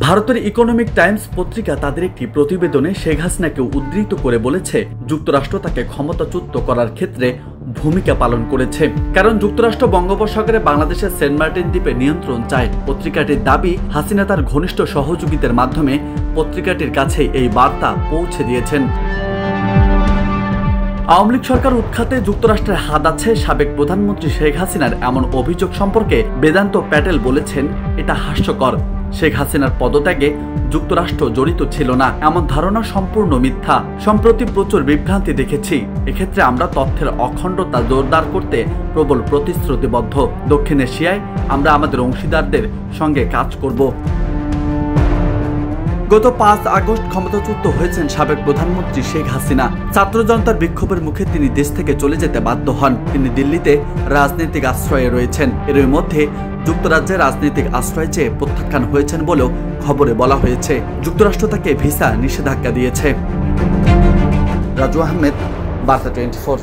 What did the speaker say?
ভারতের economic Times পত্রিকা তাদের একটি প্রতিবেদনে শেখ হাসিনাকে উদ্ধৃত করে বলেছে, যুক্তরাষ্ট্র তাকে ক্ষমতাচ্যুত করার ক্ষেত্রে ভূমিকা পালন করেছে, কারণ যুক্তরাষ্ট্র বঙ্গোপসাগরে বাংলাদেশের সেন্ট মার্টিন দ্বীপে নিয়ন্ত্রণ চায়। পত্রিকাটির দাবি, হাসিনা তার ঘনিষ্ঠ সহযোগীদের মাধ্যমে পত্রিকাটির কাছে এই বার্তা পৌঁছে দিয়েছেন। আওয়ামী লীগ সরকার উৎখাতে যুক্তরাষ্ট্রের হাত আছে সাবেক প্রধানমন্ত্রী শেখ হাসিনার এমন অভিযোগ সম্পর্কে বেদান্ত প্যাটেল বলেছেন, এটা হাস্যকর। শেখ হাসিনার পদত্যাগে যুক্তরাষ্ট্র জড়িত ছিল না, এমন ধারণা সম্পূর্ণ মিথ্যা। সম্প্রতি প্রচুর বিভ্রান্তি দেখেছি। এক্ষেত্রে আমরা তথ্যের অখণ্ডতা জোরদার করতে প্রবল প্রতিশ্রুতিবদ্ধ। দক্ষিণ এশিয়ায় আমরা আমাদের অংশীদারদের সঙ্গে কাজ করব। গত 5 আগস্ট ক্ষমতাচ্যুত হয়েছেন সাবেক প্রধানমন্ত্রী শেখ হাসিনা। ছাত্র জনতার বিক্ষোভের মুখে তিনি দেশ থেকে চলে যেতে বাধ্য হন। তিনি দিল্লিতে রাজনৈতিক আশ্রয়ে রয়েছেন। এর মধ্যে যুক্তরাজ্যে রাজনৈতিক আশ্রয় চেয়ে প্রত্যাখ্যান হয়েছেন বলেও খবরে বলা হয়েছে। যুক্তরাষ্ট্র তাকে ভিসা নিষেধাজ্ঞা দিয়েছে। রাজু আহমেদ, বার্তা 24।